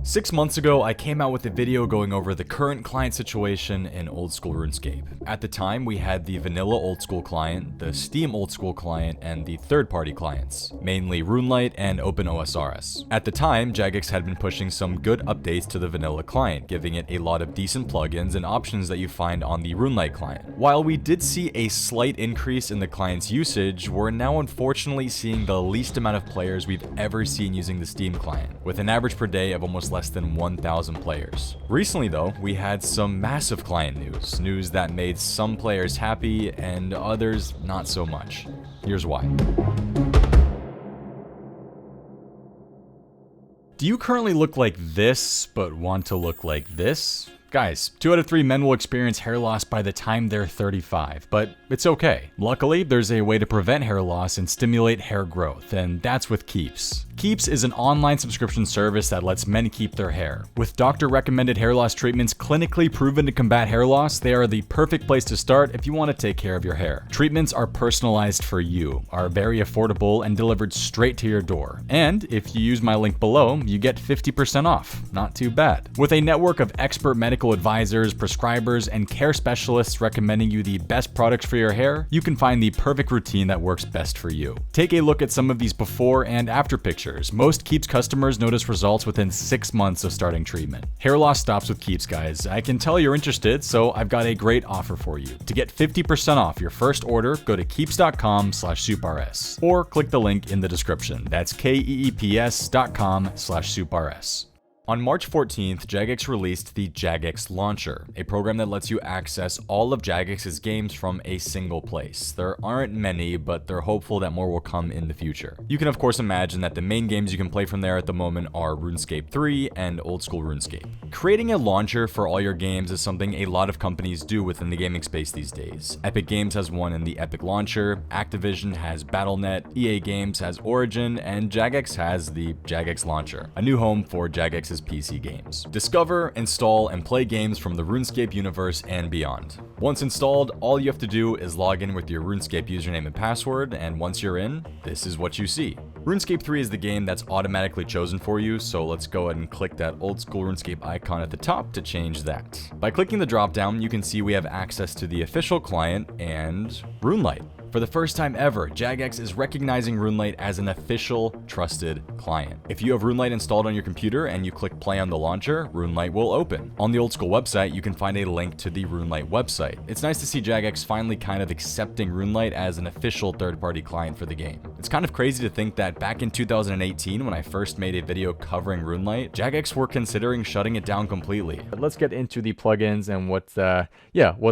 6 months ago, I came out with a video going over the current client situation in old school RuneScape. At the time, we had the vanilla old school client, the Steam old school client, and the third-party clients, mainly RuneLite and OpenOSRS. At the time, Jagex had been pushing some good updates to the vanilla client, giving it a lot of decent plugins and options that you find on the RuneLite client. While we did see a slight increase in the client's usage, we're now unfortunately seeing the least amount of players we've ever seen using the Steam client, with an average per day of almost less than 1,000 players. Recently though, we had some massive client news that made some players happy and others not so much. Here's why. Do you currently look like this, but want to look like this? Guys, 2 out of 3 men will experience hair loss by the time they're 35, but it's okay. Luckily, there's a way to prevent hair loss and stimulate hair growth, and that's with Keeps. Keeps is an online subscription service that lets men keep their hair. With doctor-recommended hair loss treatments clinically proven to combat hair loss, they are the perfect place to start if you want to take care of your hair. Treatments are personalized for you, are very affordable, and delivered straight to your door. And if you use my link below, you get 50% off. Not too bad. With a network of expert medical advisors, prescribers, and care specialists recommending you the best products for your hair, you can find the perfect routine that works best for you. Take a look at some of these before and after pictures. Most Keeps customers notice results within 6 months of starting treatment. Hair loss stops with Keeps, guys. I can tell you're interested, so I've got a great offer for you. To get 50% off your first order, go to keeps.com/souprs or click the link in the description. That's keeps.com/souprs. On March 14th, Jagex released the Jagex Launcher, a program that lets you access all of Jagex's games from a single place. There aren't many, but they're hopeful that more will come in the future. You can of course imagine that the main games you can play from there at the moment are Runescape 3 and old school RuneScape. Creating a launcher for all your games is something a lot of companies do within the gaming space these days. Epic Games has one in the Epic Launcher, Activision has Battle.net, EA Games has Origin, and Jagex has the Jagex Launcher, a new home for Jagex's PC games. Discover, install, and play games from the RuneScape universe and beyond. Once installed, all you have to do is log in with your RuneScape username and password, and once you're in, this is what you see. RuneScape 3 is the game that's automatically chosen for you, so let's go ahead and click that old school RuneScape icon at the top to change that. By clicking the drop down, you can see we have access to the official client and RuneLite. For the first time ever, Jagex is recognizing RuneLite as an official, trusted client. If you have RuneLite installed on your computer and you click play on the launcher, RuneLite will open. On the old school website, you can find a link to the RuneLite website. It's nice to see Jagex finally kind of accepting RuneLite as an official third-party client for the game. It's kind of crazy to think that back in 2018, when I first made a video covering RuneLite, Jagex were considering shutting it down completely. But let's get into the plugins and what the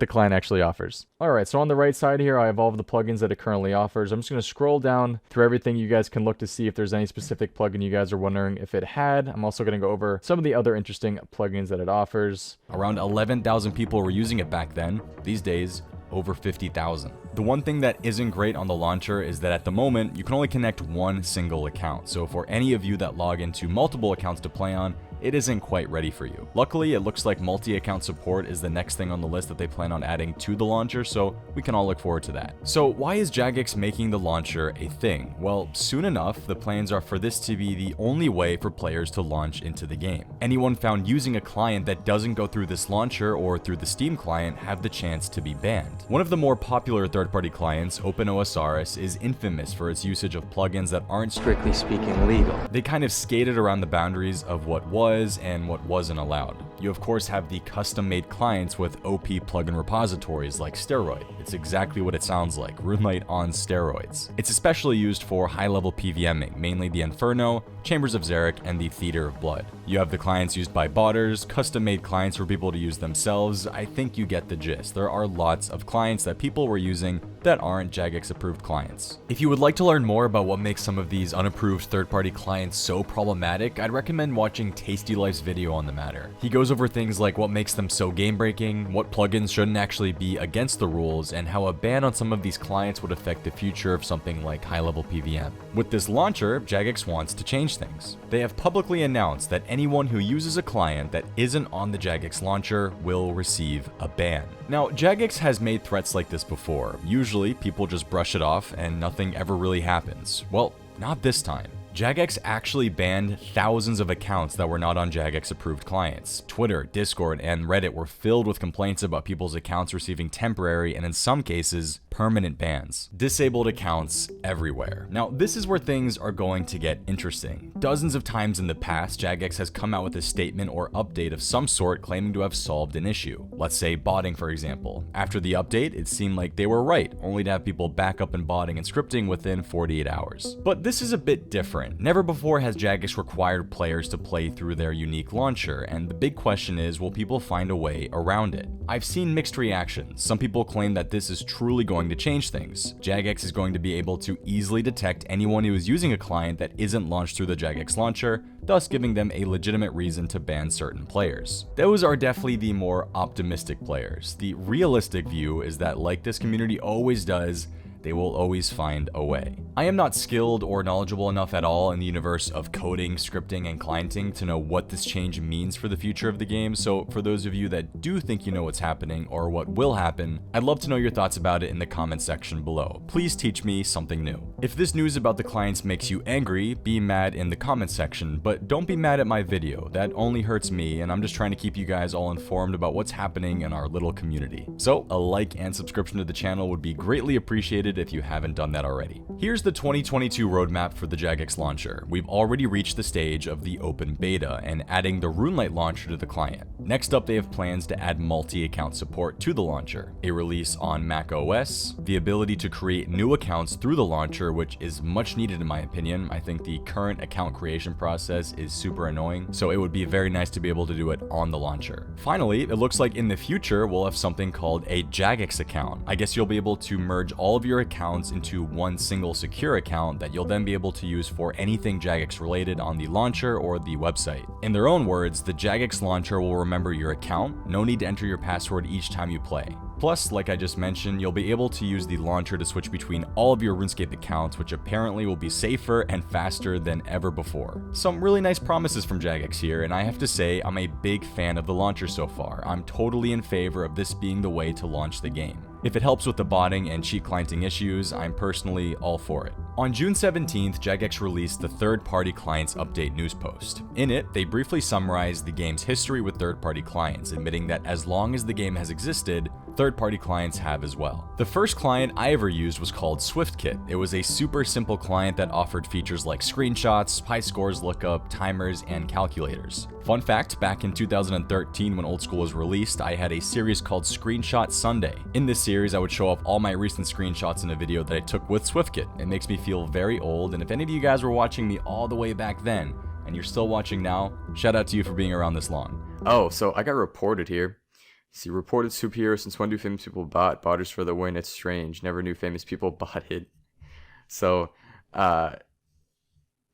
client actually offers. Alright, so on the right side here, I have all of the plugins that it currently offers. I'm just going to scroll down through everything. You guys can look to see if there's any specific plugin you guys are wondering if it had. I'm also going to go over some of the other interesting plugins that it offers. Around 11,000 people were using it back then. These days, over 50,000. The one thing that isn't great on the launcher is that at the moment, you can only connect one single account. So for any of you that log into multiple accounts to play on, it isn't quite ready for you. Luckily, it looks like multi-account support is the next thing on the list that they plan on adding to the launcher, so we can all look forward to that. So why is Jagex making the launcher a thing? Well, soon enough, the plans are for this to be the only way for players to launch into the game. Anyone found using a client that doesn't go through this launcher or through the Steam client have the chance to be banned. One of the more popular third-party clients, OpenOSRS, is infamous for its usage of plugins that aren't strictly speaking legal. They kind of skated around the boundaries of what was and what wasn't allowed. You of course have the custom-made clients with OP plugin repositories like Steroid. It's exactly what it sounds like, RuneLite on steroids. It's especially used for high-level PVMing, mainly the Inferno, Chambers of Xeric, and the Theater of Blood. You have the clients used by botters, custom-made clients for people to use themselves. I think you get the gist. There are lots of clients that people were using that aren't Jagex-approved clients. If you would like to learn more about what makes some of these unapproved third-party clients so problematic, I'd recommend watching Tasty Life's video on the matter. He goes over things like what makes them so game-breaking, what plugins shouldn't actually be against the rules, and how a ban on some of these clients would affect the future of something like high-level PVM. With this launcher, Jagex wants to change things. They have publicly announced that anyone who uses a client that isn't on the Jagex launcher will receive a ban. Now, Jagex has made threats like this before. Usually, people just brush it off and nothing ever really happens. Well, not this time. Jagex actually banned thousands of accounts that were not on Jagex approved clients. Twitter, Discord, and Reddit were filled with complaints about people's accounts receiving temporary and in some cases, permanent bans. Disabled accounts everywhere. Now, this is where things are going to get interesting. Dozens of times in the past, Jagex has come out with a statement or update of some sort claiming to have solved an issue. Let's say botting, for example. After the update, it seemed like they were right, only to have people back up in botting and scripting within 48 hours. But this is a bit different. Never before has Jagex required players to play through their unique launcher, and the big question is, will people find a way around it? I've seen mixed reactions. Some people claim that this is truly going to change things. Jagex is going to be able to easily detect anyone who is using a client that isn't launched through the Jagex launcher, thus giving them a legitimate reason to ban certain players. Those are definitely the more optimistic players. The realistic view is that, like this community always does, they will always find a way. I am not skilled or knowledgeable enough at all in the universe of coding, scripting, and clienting to know what this change means for the future of the game, so for those of you that do think you know what's happening or what will happen, I'd love to know your thoughts about it in the comment section below. Please teach me something new. If this news about the clients makes you angry, be mad in the comment section, but don't be mad at my video. That only hurts me, and I'm just trying to keep you guys all informed about what's happening in our little community. So a like and subscription to the channel would be greatly appreciated if you haven't done that already. Here's the 2022 roadmap for the Jagex launcher. We've already reached the stage of the open beta and adding the Runelite launcher to the client. Next up, they have plans to add multi-account support to the launcher, a release on Mac OS, the ability to create new accounts through the launcher, which is much needed in my opinion. I think the current account creation process is super annoying, so it would be very nice to be able to do it on the launcher. Finally, it looks like in the future, we'll have something called a Jagex account. I guess you'll be able to merge all of your accounts into one single secure account that you'll then be able to use for anything Jagex related on the launcher or the website. In their own words, the Jagex launcher will remember your account, no need to enter your password each time you play. Plus, like I just mentioned, you'll be able to use the launcher to switch between all of your Runescape accounts, which apparently will be safer and faster than ever before. Some really nice promises from Jagex here, and I have to say, I'm a big fan of the launcher so far. I'm totally in favor of this being the way to launch the game. If it helps with the botting and cheat clienting issues, I'm personally all for it. On June 17th, Jagex released the third-party clients update news post. In it, they briefly summarized the game's history with third-party clients, admitting that as long as the game has existed, third-party clients have as well. The first client I ever used was called SwiftKit. It was a super simple client that offered features like screenshots, high scores lookup, timers, and calculators. Fun fact, back in 2013 when Old School was released, I had a series called Screenshot Sunday. In this series, I would show off all my recent screenshots in a video that I took with SwiftKit. It makes me feel very old, and if any of you guys were watching me all the way back then, and you're still watching now, shout out to you for being around this long. Oh, so I got reported here. See, reported superhero, since when do famous people bot? Botters for the win, it's strange. Never knew famous people botted. So,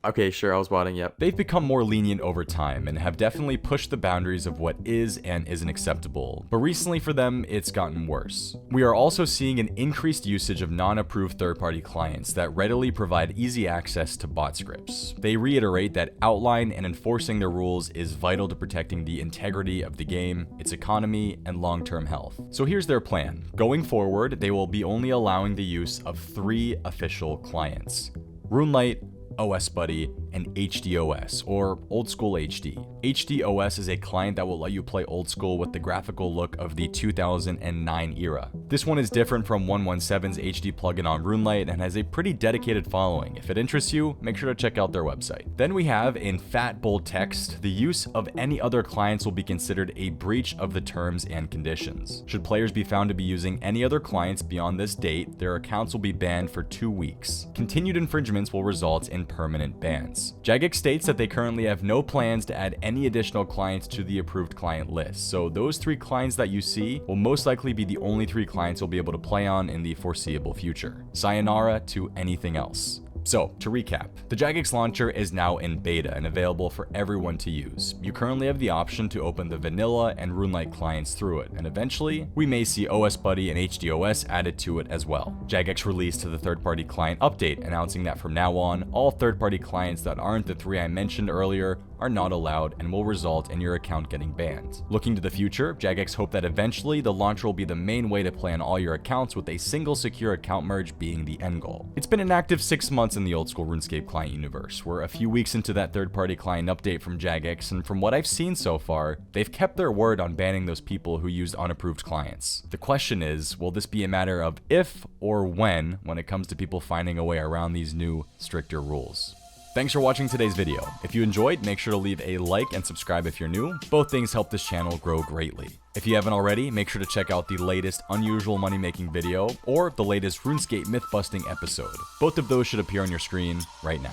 okay, sure, I was botting, yep. They've become more lenient over time and have definitely pushed the boundaries of what is and isn't acceptable, but recently for them, it's gotten worse. We are also seeing an increased usage of non-approved third-party clients that readily provide easy access to bot scripts. They reiterate that outline and enforcing their rules is vital to protecting the integrity of the game, its economy, and long-term health. So here's their plan. Going forward, they will be only allowing the use of 3 official clients: Runelite, OS Buddy, and HDOS, or Old School HD. HDOS is a client that will let you play Old School with the graphical look of the 2009 era. This one is different from 117's HD plugin on Runelite and has a pretty dedicated following. If it interests you, make sure to check out their website. Then we have, in fat bold text, the use of any other clients will be considered a breach of the terms and conditions. Should players be found to be using any other clients beyond this date, their accounts will be banned for 2 weeks. Continued infringements will result in permanent bans. Jagex states that they currently have no plans to add any additional clients to the approved client list, so those 3 clients that you see will most likely be the only 3 clients you'll be able to play on in the foreseeable future. Sayonara to anything else. So, to recap, the Jagex launcher is now in beta and available for everyone to use. You currently have the option to open the vanilla and Runelite clients through it, and eventually, we may see OS Buddy and HDOS added to it as well. Jagex released the third-party client update, announcing that from now on, all third-party clients that aren't the 3 I mentioned earlier are not allowed and will result in your account getting banned. Looking to the future, Jagex hope that eventually the launcher will be the main way to play on all your accounts, with a single secure account merge being the end goal. It's been an active 6 months in the old school Runescape client universe. We're a few weeks into that third-party client update from Jagex, and from what I've seen so far, they've kept their word on banning those people who used unapproved clients. The question is, will this be a matter of if or when it comes to people finding a way around these new, stricter rules? Thanks for watching today's video. If you enjoyed, make sure to leave a like and subscribe if you're new. Both things help this channel grow greatly. If you haven't already, make sure to check out the latest unusual money-making video or the latest RuneScape myth-busting episode. Both of those should appear on your screen right now.